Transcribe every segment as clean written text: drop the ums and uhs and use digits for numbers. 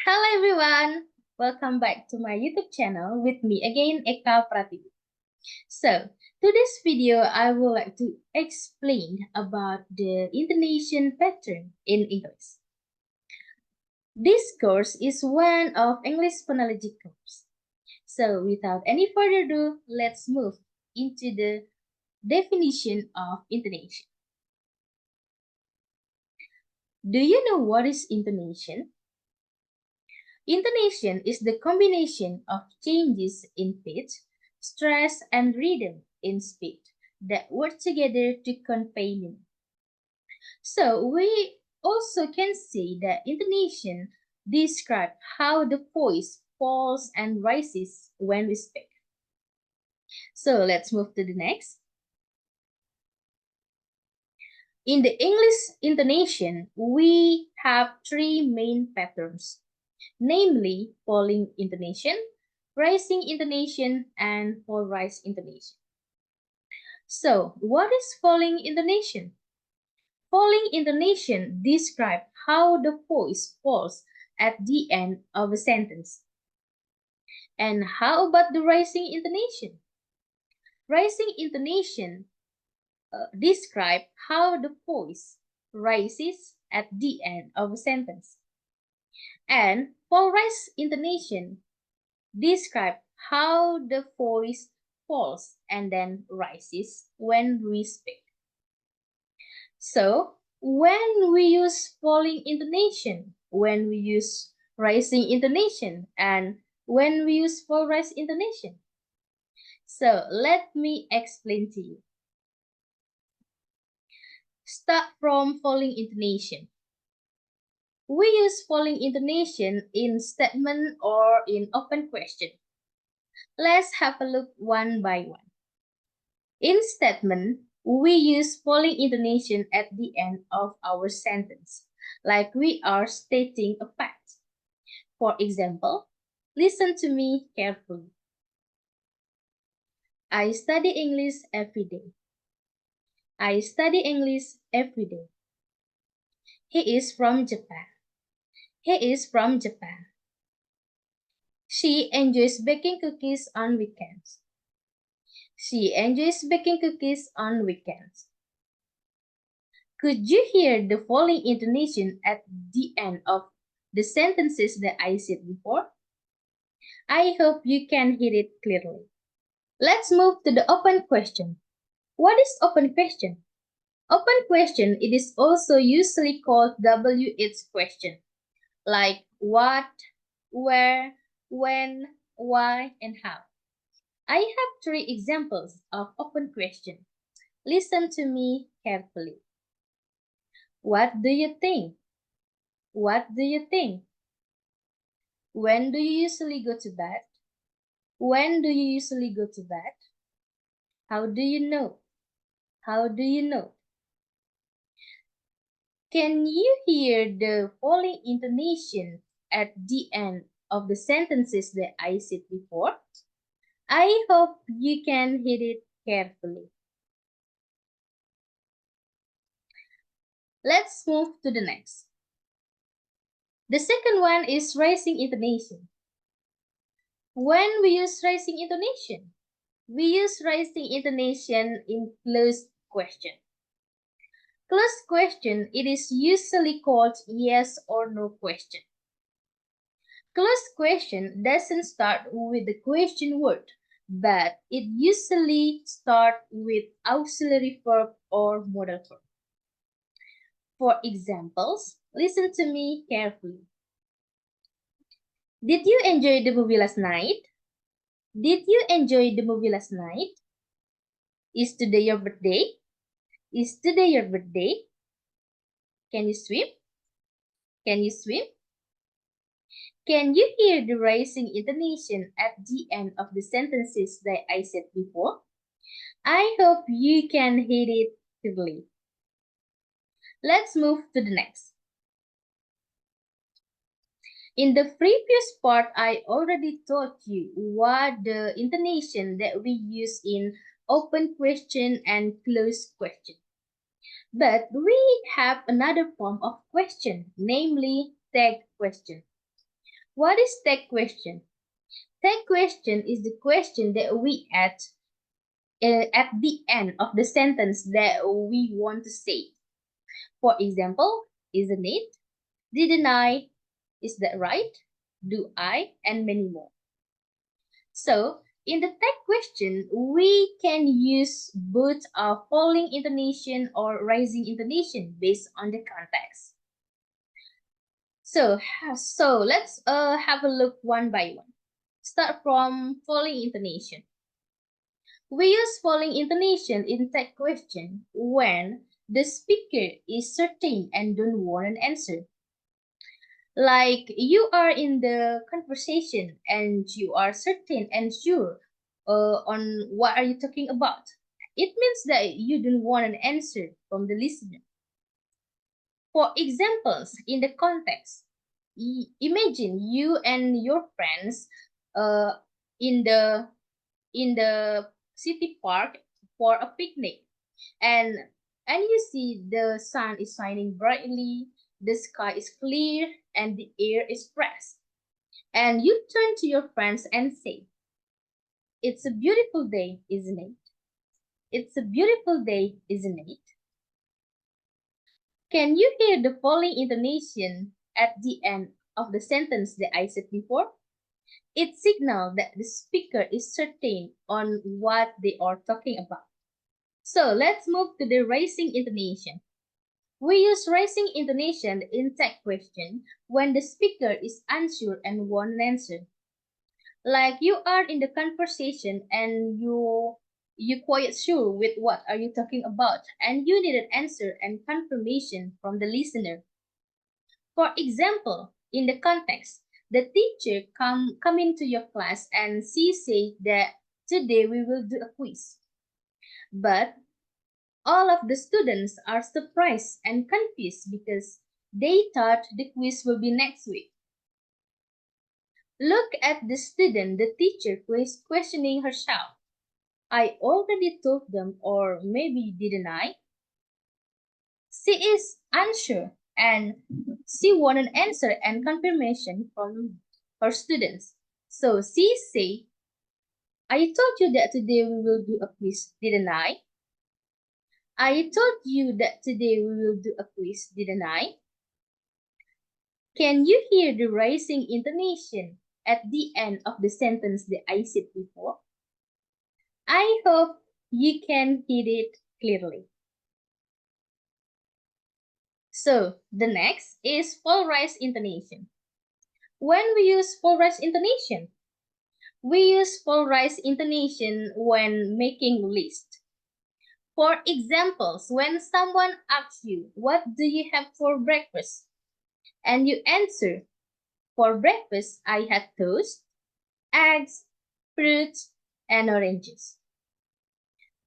Hello everyone! Welcome back to my YouTube channel with me again, Eka Pratiwi. So, today's video I would like to explain about the intonation pattern in English. This course is one of English phonology course. So, without any further ado, let's move into the definition of intonation. Do you know what is intonation? Intonation is the combination of changes in pitch, stress, and rhythm in speech that work together to convey meaning. So we also can say that intonation describes how the voice falls and rises when we speak. So let's move to the next. In the English intonation, we have three main patterns, namely falling intonation, rising intonation, and polarized intonation. So, what is falling intonation? Falling intonation describes how the voice falls at the end of a sentence. And how about the rising intonation? Rising intonation describes how the voice rises at the end of a sentence. And polarized intonation describe how the voice falls and then rises when we speak. So, when we use falling intonation, when we use rising intonation, and when we use polarized intonation. So, let me explain to you. Start from falling intonation. We use falling intonation in statement or in open question. Let's have a look one by one. In statement, we use falling intonation at the end of our sentence, like we are stating a fact. For example, listen to me carefully. I study English every day. I study English every day. He is from Japan. He is from Japan. She enjoys baking cookies on weekends. She enjoys baking cookies on weekends. Could you hear the falling intonation at the end of the sentences that I said before? I hope you can hear it clearly. Let's move to the open question. What is open question? Open question, it is also usually called WH question, like what, where, when, why, and how. I have three examples of open question. Listen to me carefully. What do you think? What do you think? When do you usually go to bed? When do you usually go to bed? How do you know? How do you know? Can you hear the falling intonation at the end of the sentences that I said before? I hope you can hear it carefully. Let's move to the next. The second one is rising intonation. When we use rising intonation, we use rising intonation in closed question. Closed question, it is usually called yes or no question. Closed question doesn't start with the question word, but it usually starts with auxiliary verb or modal verb. For examples, listen to me carefully. Did you enjoy the movie last night? Did you enjoy the movie last night? Is today your birthday? Is today your birthday? Can you swim? Can you swim? Can you hear the rising intonation at the end of the sentences that I said before? I hope you can hear it clearly. Let's move to the next. In the previous part, I already taught you what the intonation that we use in open question and closed question. But we have another form of question, namely tag question. What is tag question? Tag question is the question that we add at the end of the sentence that we want to say. For example, isn't it? Didn't I? Is that right? Do I? And many more. So, in the tag question, we can use both a falling intonation or rising intonation based on the context. So let's have a look one by one. Start from falling intonation. We use falling intonation in tag question when the speaker is certain and don't want an answer. Like you are in the conversation and you are certain and sure on what are you talking about. It means that you don't want an answer from the listener. For examples, in the context, imagine you and your friends uh, in the city park for a picnic, and you see the sun is shining brightly, the sky is clear, and the air is fresh. And you turn to your friends and say, "It's a beautiful day, isn't it? It's a beautiful day, isn't it?" Can you hear the falling intonation at the end of the sentence that I said before? It signals that the speaker is certain on what they are talking about. So let's move to the rising intonation. We use rising intonation in tag question when the speaker is unsure and wants an answer. Like you are in the conversation and you quite sure with what are you talking about and you need an answer and confirmation from the listener. For example, in the context, the teacher come into your class and she said that today we will do a quiz. But all of the students are surprised and confused because they thought the quiz will be next week. Look at the student, the teacher questioning herself. I already told them, or maybe didn't I? She is unsure and she wants an answer and confirmation from her students. So she say, I told you that today we will do a quiz, didn't I? I told you that today we will do a quiz, didn't I? Can you hear the rising intonation at the end of the sentence that I said before? I hope you can hear it clearly. So the next is polarized intonation. When we use polarized intonation, we use polarized intonation when making list. For examples, when someone asks you, what do you have for breakfast? And you answer, for breakfast, I had toast, eggs, fruits, and oranges.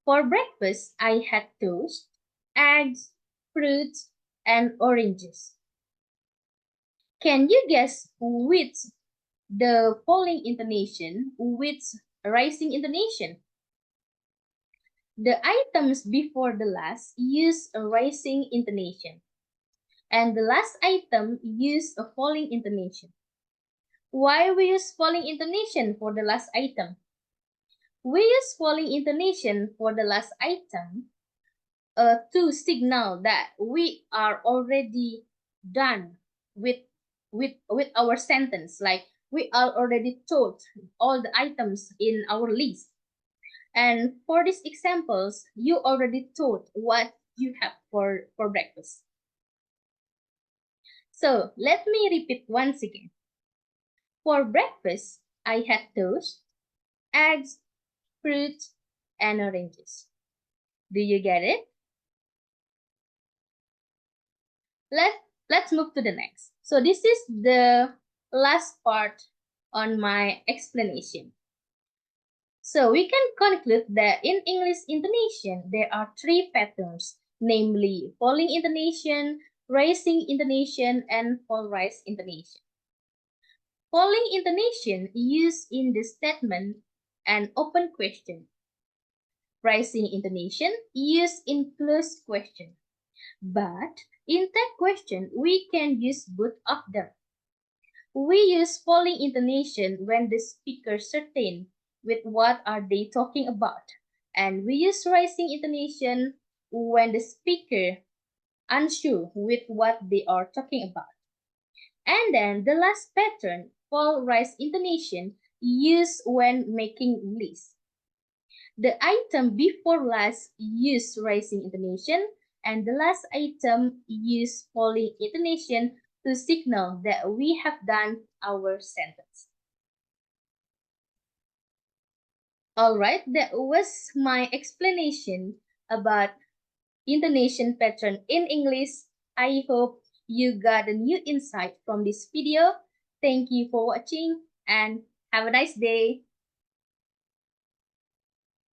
For breakfast, I had toast, eggs, fruits, and oranges. Can you guess which the falling intonation, which rising intonation? The items before the last use a rising intonation, and the last item use a falling intonation. Why we use falling intonation for the last item? We use falling intonation for the last item to signal that we are already done with with our sentence. Like we are already told all the items in our list. And for these examples, you already told what you have for breakfast. So let me repeat once again. For breakfast, I had toast, eggs, fruit, and oranges. Do you get it? Let, let's move to the next. So this is the last part on my explanation. So we can conclude that in English intonation, there are three patterns, namely falling intonation, rising intonation, and polarized intonation. Falling intonation used in the statement and open question. Rising intonation used in closed question. But in tag question, we can use both of them. We use falling intonation when the speaker certain with what are they talking about. And we use rising intonation when the speaker unsure with what they are talking about. And then the last pattern, fall rise intonation, used when making lists. The item before last use rising intonation, and the last item use falling intonation to signal that we have done our sentence. Alright, that was my explanation about intonation pattern in English. I hope you got a new insight from this video. Thank you for watching and have a nice day.